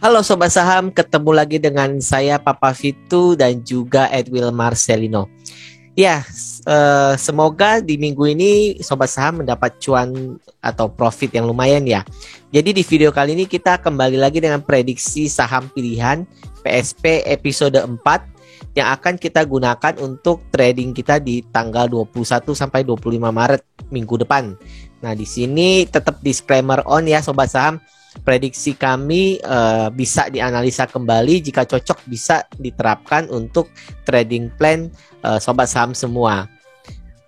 Halo Sobat Saham, ketemu lagi dengan saya Papa Fitu dan juga Edwil Marcelino. Ya, semoga di minggu ini Sobat Saham mendapat cuan atau profit yang lumayan ya. Jadi di video kali ini kita kembali lagi dengan prediksi saham pilihan PSP episode 4 yang akan kita gunakan untuk trading kita di tanggal 21 sampai 25 Maret minggu depan. Nah, di sini tetap disclaimer on ya Sobat Saham. Prediksi kami bisa dianalisa kembali, jika cocok bisa diterapkan untuk trading plan Sobat Saham semua.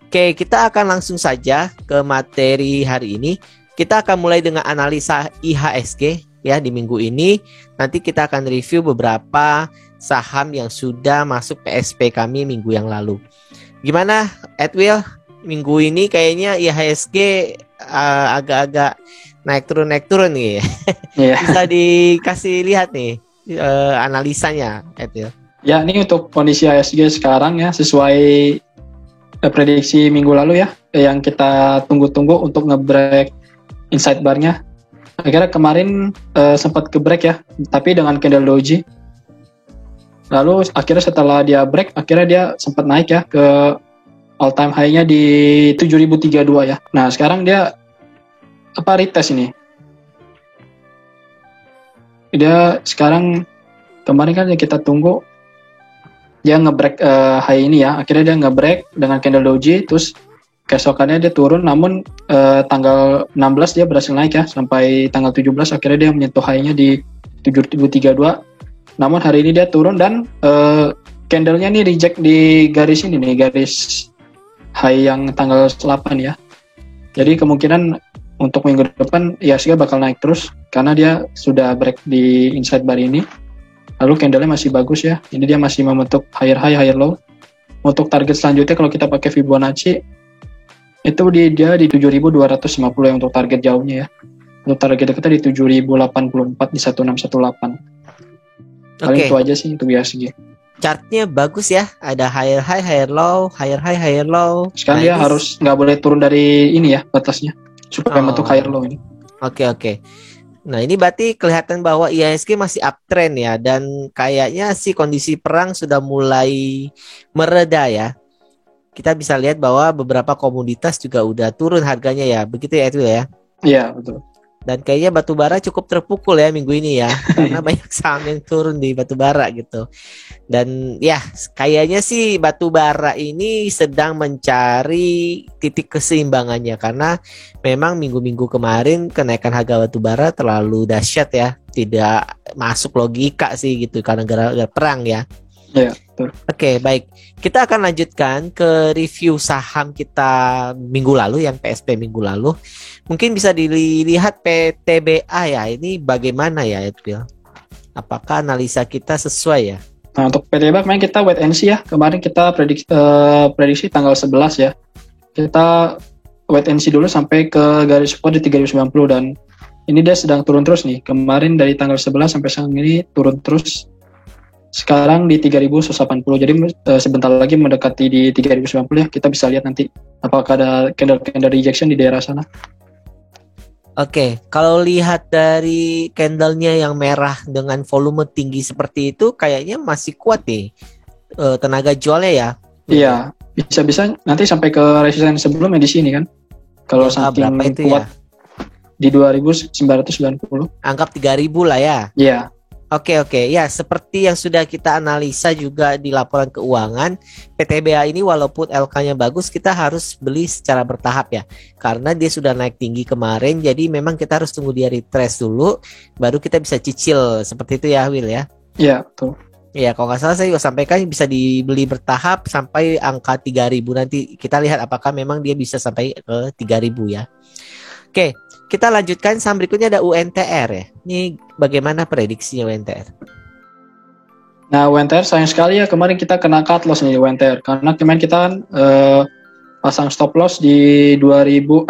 Oke, kita akan langsung saja ke materi hari ini. Kita akan mulai dengan analisa IHSG ya di minggu ini. Nanti kita akan review beberapa saham yang sudah masuk PSP kami minggu yang lalu. Gimana Edwil? Minggu ini kayaknya IHSG agak-agak naik turun nih. Yeah. Bisa dikasih lihat nih analisanya, Edil. Ya, ini untuk kondisi IHSG sekarang ya, sesuai prediksi minggu lalu ya, yang kita tunggu-tunggu untuk nge-break inside bar-nya. Akhirnya kemarin sempat ke-break ya, tapi dengan candle doji. Lalu akhirnya setelah dia break, akhirnya dia sempat naik ya ke all time high-nya di 7032 ya. Nah, sekarang dia retest ini. Dia sekarang kemarin kan yang kita tunggu dia nge-break high ini ya. Akhirnya dia nge-break dengan candle doji, terus keesokannya dia turun, namun tanggal 16 dia berhasil naik ya sampai tanggal 17 akhirnya dia menyentuh high-nya di 7032. Namun hari ini dia turun dan candle-nya nih reject di garis ini nih, garis high yang tanggal 8 ya. Jadi kemungkinan untuk minggu depan IHSG bakal naik terus karena dia sudah break di inside bar ini. Lalu candle-nya masih bagus ya. Ini dia masih membentuk higher high, higher low. Untuk target selanjutnya kalau kita pakai Fibonacci itu dia di 7250 ya untuk target jauhnya ya. Untuk target kita di 7084 di 1618. Paling itu aja sih untuk IHSG. Chartnya bagus ya, ada higher high, higher low, higher high, higher low. Sekarang dia harus nggak boleh turun dari ini ya batasnya supaya bentuk higher low ini. Oke. Nah ini berarti kelihatan bahwa IHSG masih uptrend ya, dan kayaknya sih kondisi perang sudah mulai mereda ya. Kita bisa lihat bahwa beberapa komoditas juga udah turun harganya ya, begitu ya itu ya? Iya betul. Dan kayaknya batubara cukup terpukul ya minggu ini ya, karena banyak saham yang turun di batubara gitu. Dan ya kayaknya sih batubara ini sedang mencari titik keseimbangannya, karena memang minggu-minggu kemarin kenaikan harga batubara terlalu dahsyat ya, tidak masuk logika sih gitu karena gara-gara perang ya. Iya, betul. Oke, baik. Kita akan lanjutkan ke review saham kita minggu lalu, yang PSP minggu lalu. Mungkin bisa dilihat PTBA ya. Ini bagaimana ya, Edwil? Apakah analisa kita sesuai ya? Nah, untuk PTBA kemarin kita wait and see ya. Kemarin kita prediksi tanggal 11 ya. Kita wait and see dulu sampai ke garis support di 3090 dan ini dia sedang turun terus nih. Kemarin dari tanggal 11 sampai sekarang ini turun terus. Sekarang di 3180, jadi sebentar lagi mendekati di 3090 ya. Kita bisa lihat nanti apakah ada candle rejection di daerah sana. Oke, kalau lihat dari candlenya yang merah dengan volume tinggi seperti itu, kayaknya masih kuat nih tenaga jualnya ya. Iya, bisa-bisa nanti sampai ke resistance sebelumnya di sini kan. Kalau saking kuat ya? Di 2990. Anggap 3000 lah ya. Iya. Oke. Ya, seperti yang sudah kita analisa juga di laporan keuangan, PTBA ini walaupun LK-nya bagus, kita harus beli secara bertahap ya. Karena dia sudah naik tinggi kemarin, jadi memang kita harus tunggu dia retrace dulu, baru kita bisa cicil. Seperti itu ya, Will ya? Iya, betul. Ya, kalau nggak salah saya juga sampaikan bisa dibeli bertahap sampai angka 3000. Nanti kita lihat apakah memang dia bisa sampai ke 3000 ya. Oke. Kita lanjutkan, saham berikutnya ada UNTR ya. Ini bagaimana prediksinya UNTR? Nah, UNTR sayang sekali ya kemarin kita kena cut loss nih UNTR. Karena kemarin kita kan pasang stop loss di 24.600.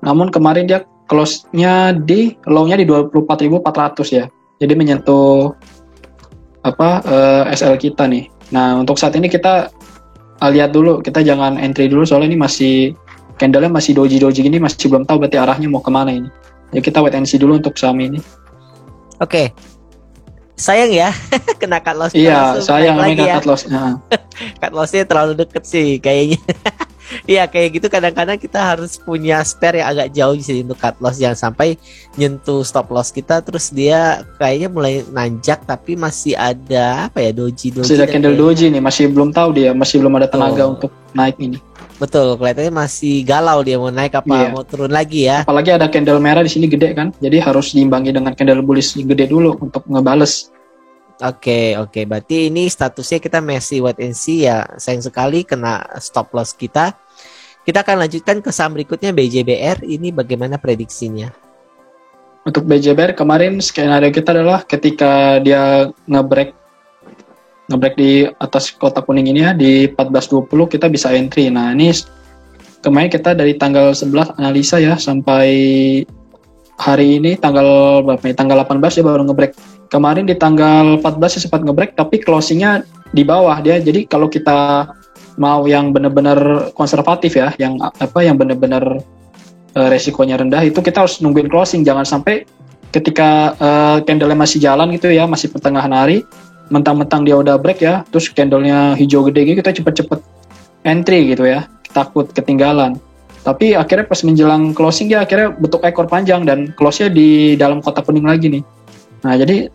Namun kemarin dia close-nya di low-nya di 24.400 ya. Jadi menyentuh SL kita nih. Nah, untuk saat ini kita lihat dulu, kita jangan entry dulu soalnya ini masih candle-nya masih doji gini, masih belum tahu berarti arahnya mau kemana ini. Ya kita wait and see dulu untuk saham ini. Oke, sayang ya kena cut loss kita Iya, langsung sayang naik lagi namanya ya. cut loss. Nah, Cut lossnya terlalu deket sih kayaknya. Iya kayak gitu kadang-kadang kita harus punya spare yang agak jauh sih untuk cut loss, jangan sampai nyentuh stop loss kita terus dia kayaknya mulai nanjak tapi masih ada apa ya doji masih ada dan candle kayaknya doji nih, masih belum tahu dia, masih belum ada tenaga betul untuk naik ini. betul kelihatannya masih galau dia mau naik apa Iya. mau turun lagi ya. Apalagi ada candle merah di sini gede kan, jadi harus diimbangi dengan candle bullish gede dulu untuk ngebales. Oke, berarti ini statusnya kita masih wait and see ya. Sayang sekali kena stop loss kita. Kita akan lanjutkan ke saham berikutnya BJBR. Ini bagaimana prediksinya? Untuk BJBR kemarin skenario kita adalah ketika dia ngebreak di atas kotak kuning ini ya di 14.20 kita bisa entry. Nah, ini kemarin kita dari tanggal 11 analisa ya sampai hari ini tanggal berapa nih? Tanggal 18 dia baru ngebreak. Kemarin di tanggal 14 dia sempat ngebreak tapi closingnya di bawah dia. Jadi kalau kita mau yang benar-benar konservatif ya, yang benar-benar resikonya rendah itu kita harus nungguin closing, jangan sampai ketika candle-nya masih jalan gitu ya, masih pertengahan hari, mentang-mentang dia udah break ya, terus candle-nya hijau gede gitu kita cepet-cepet entry gitu ya, takut ketinggalan. Tapi akhirnya pas menjelang closing dia akhirnya bentuk ekor panjang dan close-nya di dalam kotak kuning lagi nih. Nah, jadi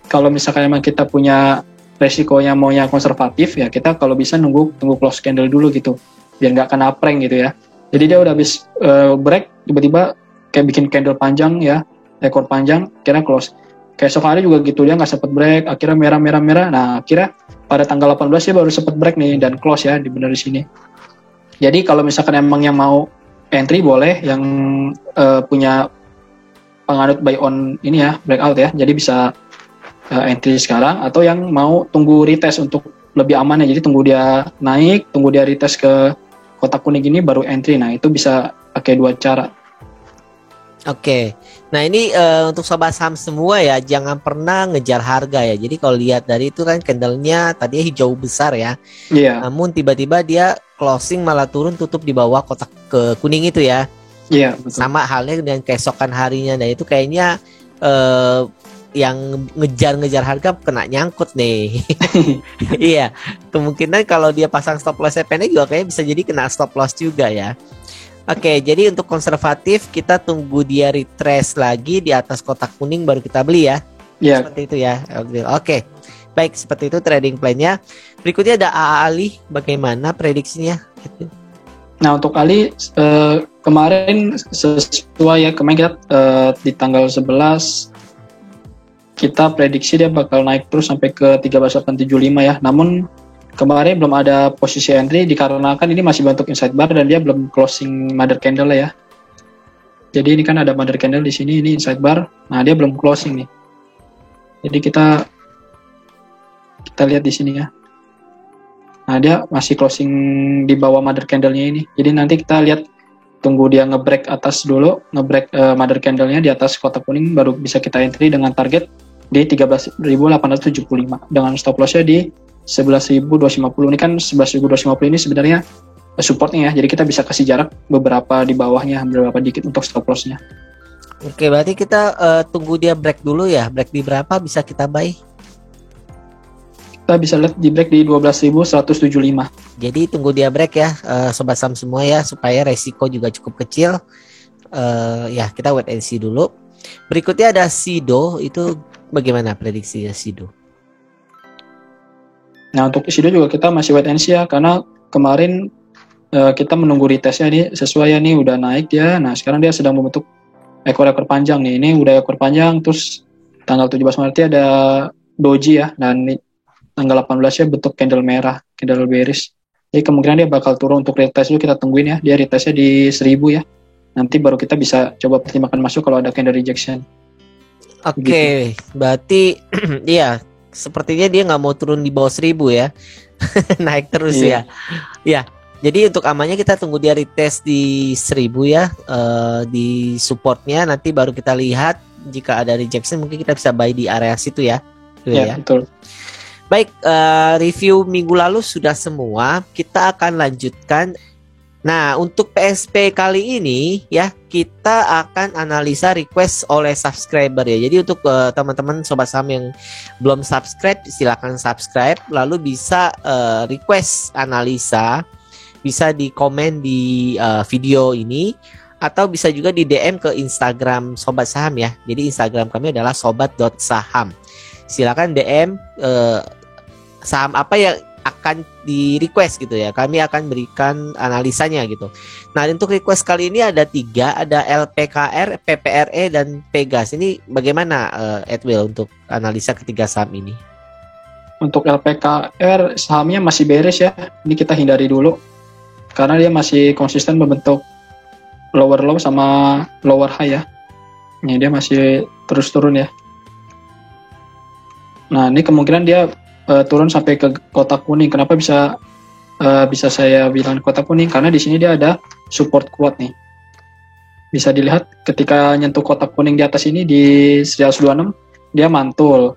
kalau misalkan emang kita punya resikonya maunya konservatif ya kita kalau bisa tunggu close candle dulu gitu biar nggak kena prank gitu ya. Jadi dia udah habis break tiba-tiba kayak bikin candle panjang ya, ekor panjang, kira close. Kayak esok hari juga gitu dia nggak sempet break, akhirnya merah. Nah akhirnya pada tanggal 18 dia baru sempet break nih dan close ya di benar di sini. Jadi kalau misalkan emang yang mau entry boleh, yang punya penganut buy on ini ya breakout ya, jadi bisa entry sekarang, atau yang mau tunggu retest untuk lebih aman ya, jadi tunggu dia naik, tunggu dia retest ke kotak kuning ini baru entry. Nah itu bisa pakai dua cara. Oke, nah ini untuk sobat saham semua ya, jangan pernah ngejar harga ya. Jadi kalau lihat dari itu kan candlenya tadinya hijau besar ya, Iya. namun tiba-tiba dia closing malah turun tutup di bawah kotak ke kuning itu ya. Iya betul. Sama halnya dengan keesokan harinya, nah itu kayaknya yang ngejar-ngejar harga kena nyangkut nih. Iya, kemungkinan kalau dia pasang stop loss pendek juga kayaknya bisa jadi kena stop loss juga ya. Oke, jadi untuk konservatif kita tunggu dia retrace lagi di atas kotak kuning baru kita beli ya. Iya. Seperti itu ya. Oke. Baik, seperti itu trading plan-nya. Berikutnya ada AA Ali, bagaimana prediksinya? Nah untuk Ali kemarin sesuai ya, kemarin kita di tanggal 11 kita prediksi dia bakal naik terus sampai ke 13.875 ya. Namun kemarin belum ada posisi entry dikarenakan ini masih bentuk inside bar dan dia belum closing mother candle ya. Jadi ini kan ada mother candle di sini, ini inside bar. Nah, dia belum closing nih. Jadi kita lihat di sini ya. Nah, dia masih closing di bawah mother candle-nya ini. Jadi nanti kita lihat tunggu dia ngebreak atas dulu, ngebreak mother candle-nya di atas kotak kuning baru bisa kita entry dengan target di 13.875 dengan stop loss-nya di 11.250. Ini kan 11.250 ini sebenarnya supportnya ya, jadi kita bisa kasih jarak beberapa di bawahnya, beberapa dikit untuk stop loss-nya. Oke, berarti kita tunggu dia break dulu ya. Break di berapa bisa kita buy? Kita bisa lihat di break di 12.175. Jadi tunggu dia break ya, sobat saham semua ya, supaya resiko juga cukup kecil. Ya, kita wait and see dulu. Berikutnya ada Sido, itu bagaimana prediksinya Sido? Nah, untuk Sido juga kita masih wait and see ya, karena kemarin kita menunggu retestnya ini sesuai ya, nih udah naik dia. Nah, sekarang dia sedang membentuk ekor-ekor panjang nih. Ini udah ekor panjang, terus tanggal 17 Maret ada doji ya, dan tanggal 18 nya bentuk candle merah, candle bearish. Jadi kemungkinan dia bakal turun untuk retest dulu, kita tungguin ya. Dia retestnya di 1000 ya. Nanti baru kita bisa coba pertimbangkan masuk kalau ada candle rejection. Oke, berarti iya, sepertinya dia nggak mau turun di bawah 1000 ya. Naik terus ya. Ya, jadi untuk amannya kita tunggu dia retest di 1000 ya, di supportnya, nanti baru kita lihat jika ada rejection mungkin kita bisa buy di area situ ya. Ya, betul. Baik, review minggu lalu sudah semua. Kita akan lanjutkan Nah, untuk PSP kali ini ya kita akan analisa request oleh subscriber ya. Jadi untuk teman-teman sobat saham yang belum subscribe, silakan subscribe. Lalu bisa request analisa, bisa di komen di video ini, atau bisa juga di DM ke Instagram Sobat Saham ya. Jadi Instagram kami adalah sobat.saham. Silakan DM saham apa yang akan di request gitu ya. Kami akan berikan analisanya gitu. Nah, untuk request kali ini ada 3, ada LPKR, PPRE dan Pegas. Ini bagaimana Edwil untuk analisa ketiga saham ini? Untuk LPKR sahamnya masih beres ya. Ini kita hindari dulu karena dia masih konsisten membentuk lower low sama lower high ya. Ini dia masih terus turun ya. Nah, ini kemungkinan dia turun sampai ke kotak kuning. Kenapa bisa saya bilang kotak kuning? Karena di sini dia ada support kuat nih. Bisa dilihat ketika nyentuh kotak kuning di atas ini di 126 dia mantul.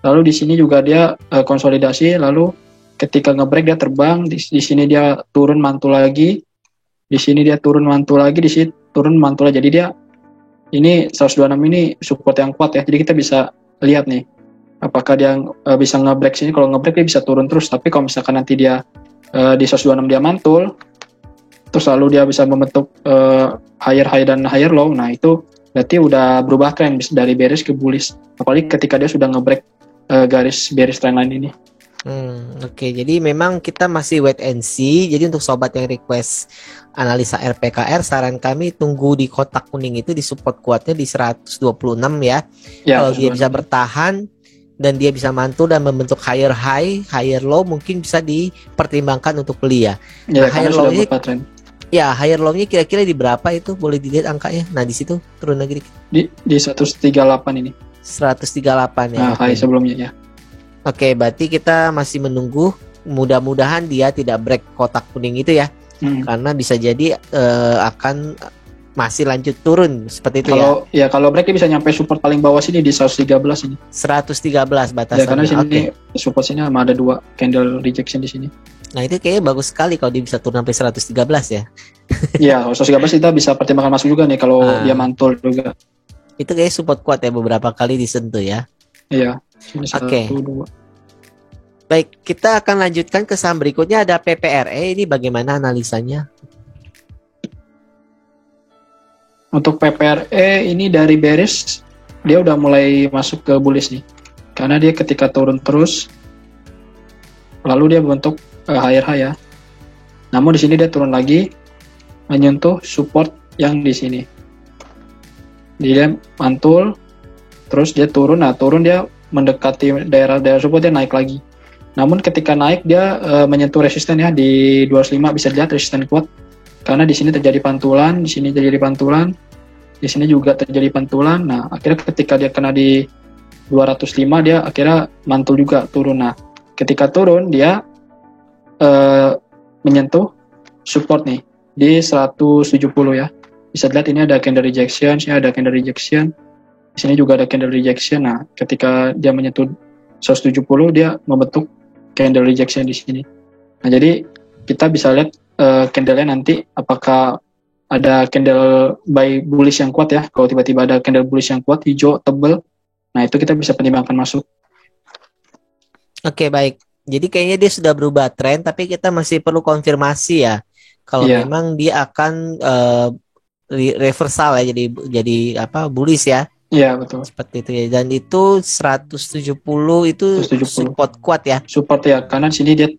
Lalu di sini juga dia konsolidasi. Lalu ketika ngebreak dia terbang. Di sini dia turun mantul lagi. Di sini dia turun mantul lagi. Di sini turun mantul lagi. Jadi dia ini 126 ini support yang kuat ya. Jadi kita bisa lihat nih. Apakah dia bisa nge-break sini? Kalau nge-break dia bisa turun terus. Tapi kalau misalkan nanti dia di 126 dia mantul, terus lalu dia bisa membentuk higher high dan higher low, nah itu berarti udah berubah tren dari bearish ke bullish. Apalagi ketika dia sudah nge-break garis bearish trendline ini. Oke, jadi memang kita masih wait and see. Jadi untuk sobat yang request analisa RPKR, saran kami tunggu di kotak kuning itu, di support kuatnya di 126 ya. Kalau dia bisa bertahan dan dia bisa mantul dan membentuk higher high, higher low, mungkin bisa dipertimbangkan untuk beli ya. Nah, higher low-nya ya, higher low-nya kira-kira di berapa itu? Boleh dilihat angkanya. Nah, di situ turun lagi dikit. Di 138 ini. 138 ya. Nah, high sebelumnya ya. Oke, berarti kita masih menunggu. Mudah-mudahan dia tidak break kotak kuning itu ya. Karena bisa jadi akan masih lanjut turun seperti itu ya. Kalau break dia bisa nyampe support paling bawah sini di 113 ini. 113 batasannya. Ya, karena sini support sini ada 2 candle rejection di sini. Nah, itu kayaknya bagus sekali kalau dia bisa turun sampai 113 ya. Iya, kalau 113 kita bisa pertimbangkan masuk juga nih kalau dia mantul juga. Itu kayak support kuat ya, beberapa kali disentuh ya. Iya. Oke. Baik, kita akan lanjutkan ke saham berikutnya, ada PPRE. Ini bagaimana analisanya? Untuk PPRE ini dari bearish dia udah mulai masuk ke bullish nih. Karena dia ketika turun terus lalu dia bentuk higher high ya. Namun di sini dia turun lagi menyentuh support yang di sini. Dia mantul terus dia turun. Nah, turun dia mendekati daerah support, dia naik lagi. Namun ketika naik dia menyentuh resisten ya di 205, bisa dilihat resisten kuat. Karena di sini terjadi pantulan, di sini terjadi pantulan, di sini juga terjadi pantulan. Nah, akhirnya ketika dia kena di 205 dia akhirnya mantul juga turun. Nah, ketika turun dia menyentuh support nih di 170 ya. Bisa dilihat ini ada candle rejection, sini ada candle rejection. Di sini juga ada candle rejection. Nah, ketika dia menyentuh 170 dia membentuk candle rejection di sini. Nah, jadi kita bisa lihat candle-nya nanti apakah ada candle buy bullish yang kuat ya. Kalau tiba-tiba ada candle bullish yang kuat hijau tebal, nah itu kita bisa pertimbangkan masuk. Oke, baik. Jadi kayaknya dia sudah berubah tren, tapi kita masih perlu konfirmasi ya. Kalau memang dia akan reversal ya, jadi apa, bullish ya. Iya, betul. Seperti itu ya. Dan itu 170 itu 170. Support kuat ya. Support ya, karena di sini dia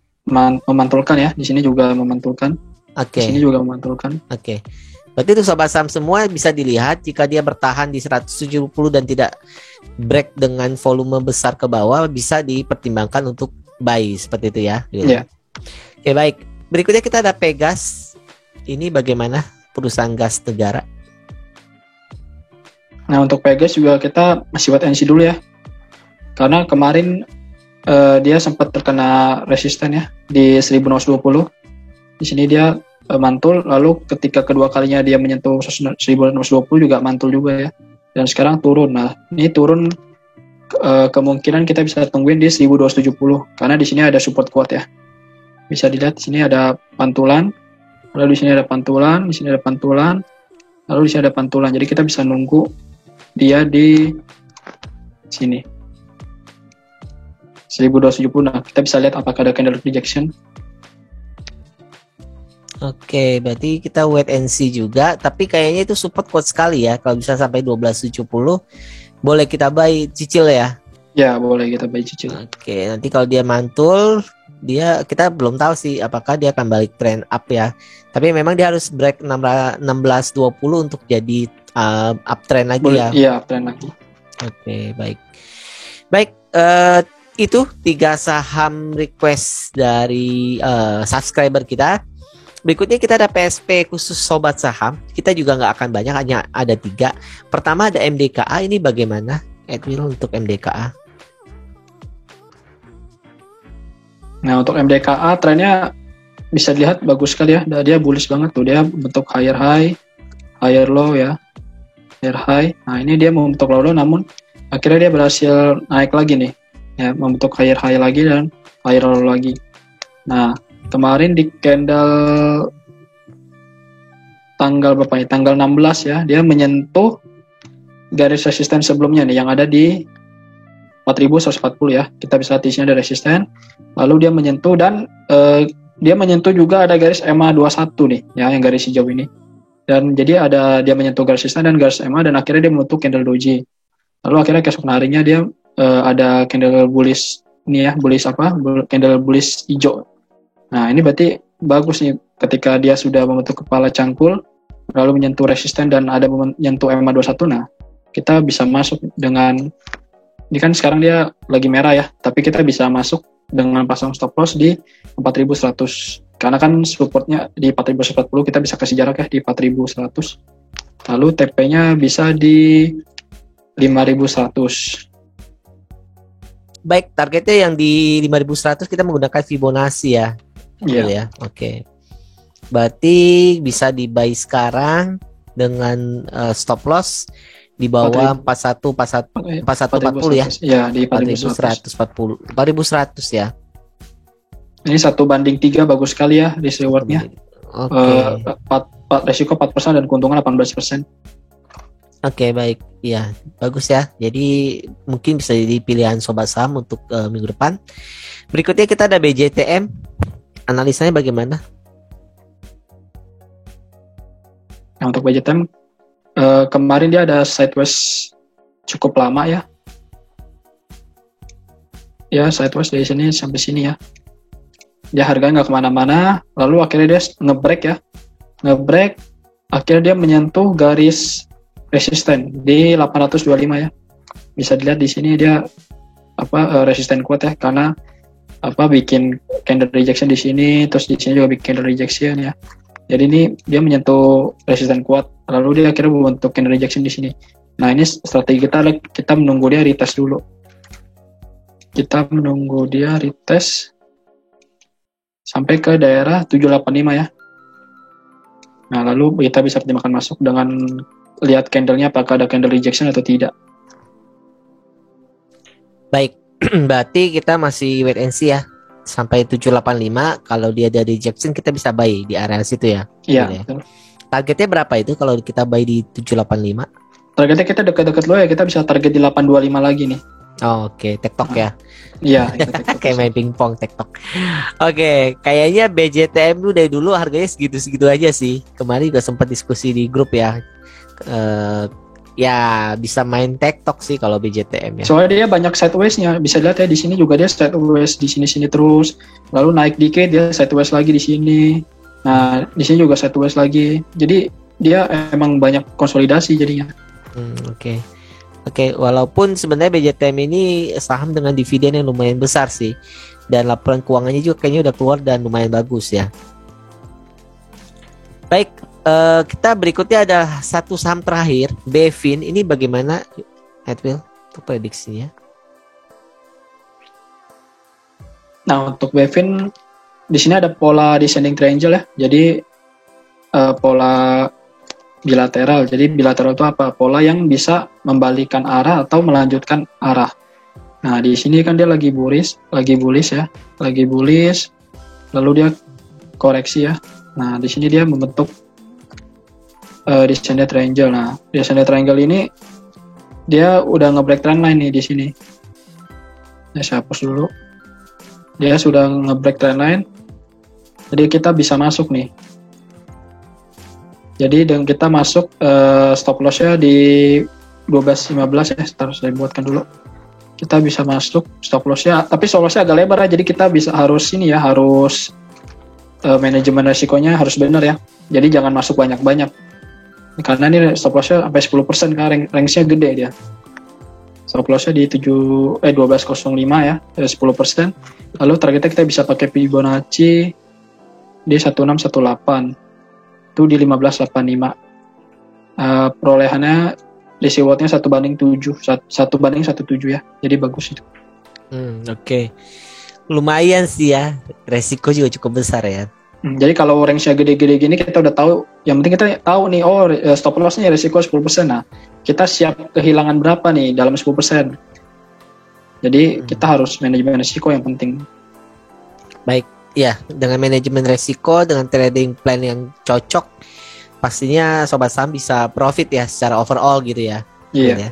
memantulkan ya. Di sini juga memantulkan. Oke. Di sini juga memantulkan. Oke. Berarti itu sobat saham semua bisa dilihat jika dia bertahan di 170 dan tidak break dengan volume besar ke bawah, bisa dipertimbangkan untuk buy seperti itu ya. Iya. Oke, baik. Berikutnya kita ada Pegas. Ini bagaimana, perusahaan gas negara? Nah, untuk Pegas juga kita masih wait and see dulu ya. Karena kemarin dia sempat terkena resisten ya di 1620. Di sini dia mantul, lalu ketika kedua kalinya dia menyentuh 1620 juga mantul juga ya. Dan sekarang turun. Nah, ini turun kemungkinan kita bisa tungguin di 1270 karena di sini ada support kuat ya. Bisa dilihat di sini ada pantulan. lalu di sini ada pantulan, di sini ada pantulan, lalu di sini ada pantulan. Jadi kita bisa nunggu dia di sini 1270. Nah, kita bisa lihat apakah ada candle rejection. Oke, berarti kita wait and see juga, tapi kayaknya itu support kuat sekali ya. Kalau bisa sampai 1270, boleh kita buy cicil ya. Ya, boleh kita buy cicil. Oke, nanti kalau dia mantul, kita belum tahu sih apakah dia akan balik trend up ya. Tapi memang dia harus break 1620 untuk jadi uptrend lagi ya. Iya, uptrend lagi. Oke, baik. Baik, itu 3 saham request dari subscriber kita. Berikutnya kita ada PSP khusus sobat saham. Kita juga nggak akan banyak, hanya ada 3. Pertama ada MDKA. Ini bagaimana, Edwin, untuk MDKA? Nah, untuk MDKA trennya bisa dilihat bagus sekali ya. Dia bullish banget tuh. Dia bentuk higher high, higher low ya. Higher high. Nah, ini dia membentuk low namun akhirnya dia berhasil naik lagi nih. Ya, membentuk higher high lagi dan higher low lagi. Nah, kemarin di candle tanggal berapa nih? Tanggal 16 ya, dia menyentuh garis resisten sebelumnya nih yang ada di 4140 ya. Kita bisa lihat di sini ada resisten. Lalu dia menyentuh dan dia menyentuh juga ada garis EMA 21 nih ya, yang garis hijau ini. Dan jadi dia menyentuh garis resisten dan garis EMA dan akhirnya dia membentuk candle doji. Lalu akhirnya keesokan harinya dia ada candle bullish ini ya, candle bullish hijau. Nah, ini berarti bagus nih ketika dia sudah membentuk kepala cangkul lalu menyentuh resisten dan ada menyentuh EMA 21. Nah, kita bisa masuk dengan, ini kan sekarang dia lagi merah ya, tapi kita bisa masuk dengan pasang stop loss di 4100. Karena kan supportnya di 4140, kita bisa kasih jarak ya di 4100. Lalu TP-nya bisa di 5100. Baik, targetnya yang di 5100 kita menggunakan Fibonacci ya. Iya. Ya. Oke. Berarti bisa di buy sekarang dengan stop loss di bawah 4140 ya. Iya, di 4140. 4100 ya. Ini 1:3 bagus sekali ya risk rewardnya. Oke. Resiko 4% dan keuntungan 18%. Oke, baik. Iya, bagus ya. Jadi mungkin bisa jadi pilihan sobat saham untuk minggu depan. Berikutnya kita ada BJTM. Analisanya bagaimana? Nah, untuk BJTM kemarin dia ada sideways cukup lama ya. Ya, sideways dari sini sampai sini ya. Dia harganya nggak kemana-mana. Lalu akhirnya dia nge-break ya. Nge-break. Akhirnya dia menyentuh garis resisten di 825 ya. Bisa dilihat di sini dia resisten kuat ya, karena bikin candle rejection di sini, terus di sini juga bikin candle rejection ya. Jadi ini dia menyentuh resisten kuat, lalu dia akhirnya membentuk candle rejection di sini. Nah, ini strategi kita menunggu dia retest dulu. Kita menunggu dia retest sampai ke daerah 785 ya. Nah, lalu kita bisa pertimbangkan masuk dengan lihat candlenya apakah ada candle rejection atau tidak. Baik, berarti kita masih wait and see ya. Sampai 785, kalau dia ada rejection kita bisa buy di area situ ya. Iya. Ya. Targetnya berapa itu kalau kita buy di 785? Targetnya kita dekat-dekat low ya, kita bisa target di 825 lagi nih. Oh, oke, TikTok ya. Iya, kayak main pingpong TikTok. Oke, kayaknya BJTM lu dari dulu harganya segitu-segitu aja sih. Kemarin juga sempat diskusi di grup ya. Ya bisa main TikTok sih kalau BJTM ya. Soalnya dia banyak sideways-nya. Bisa lihat ya di sini juga dia sideways di sini terus. Lalu naik dikit dia sideways lagi di sini. Nah, di sini juga sideways lagi. Jadi dia emang banyak konsolidasi jadinya. Oke, walaupun sebenarnya BJTM ini saham dengan dividen yang lumayan besar sih. Dan laporan keuangannya juga kayaknya udah keluar dan lumayan bagus ya. Baik, kita berikutnya ada satu saham terakhir, Bevin. Ini bagaimana, Edwin, untuk prediksinya? Nah, untuk Bevin di sini ada pola descending triangle ya. Jadi pola bilateral. Jadi bilateral itu apa? Pola yang bisa membalikan arah atau melanjutkan arah. Nah, di sini kan dia lagi bullish ya. Lagi bullish. Lalu dia koreksi ya. Nah, di sini dia membentuk descendant triangle. Nah, descendant triangle ini dia udah nge-break trendline nih di sini. Saya hapus dulu. Dia sudah nge-break trendline. Jadi kita bisa masuk nih. Jadi dengan kita masuk stop loss-nya di 12.15 ya. Sebentar saya buatkan dulu. Kita bisa masuk stop loss-nya, tapi stop loss-nya agak lebar ya. Jadi kita harus manajemen resikonya harus benar ya. Jadi jangan masuk banyak-banyak. Karena ini stop loss-nya sampai 10% kan, range-nya gede dia. Stop loss-nya di 12.05 ya, 10%. Lalu targetnya kita bisa pakai Fibonacci di 1618. Itu di 1585. Perolehannya DC watt-nya 1/7, 1/17 ya. Jadi bagus itu. Oke. Lumayan sih ya. Resiko juga cukup besar ya. Jadi kalau range-nya gede-gede gini kita udah tahu, yang penting kita tahu nih, stop loss-nya resiko 10%. Nah, kita siap kehilangan berapa nih dalam 10%. Jadi kita harus manajemen resiko yang penting. Baik, ya, dengan manajemen resiko, dengan trading plan yang cocok, pastinya sobat saham bisa profit ya secara overall gitu ya. Iya. Ya.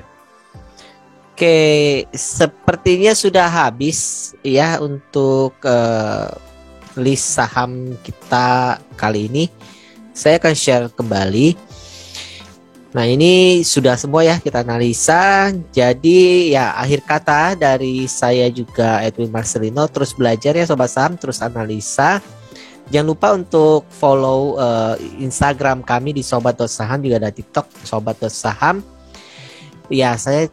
Oke, sepertinya sudah habis ya untuk list saham kita kali ini. Saya akan share kembali. Nah, ini sudah semua ya kita analisa. Jadi ya akhir kata dari saya juga Edwin Marcelino, terus belajar ya sobat saham, terus analisa. Jangan lupa untuk follow Instagram kami di sobat.saham, juga ada TikTok sobat.saham. Ya, saya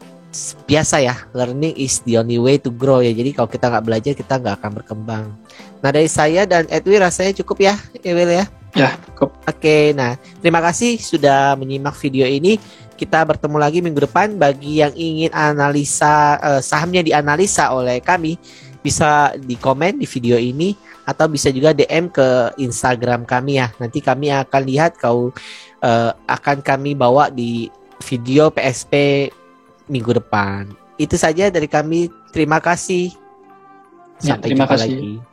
biasa ya, learning is the only way to grow ya. Jadi kalau kita nggak belajar, kita nggak akan berkembang. Nah, dari saya dan Edwin rasanya cukup ya, Ewil ya? Ya, cukup. Oke, nah terima kasih sudah menyimak video ini. Kita bertemu lagi minggu depan. Bagi yang ingin analisa sahamnya dianalisa oleh kami, bisa di komen di video ini atau bisa juga DM ke Instagram kami ya. Nanti kami akan lihat akan kami bawa di video PSP minggu depan. Itu saja dari kami. Terima kasih. Ya, Sampai terima jumpa kasih. lagi.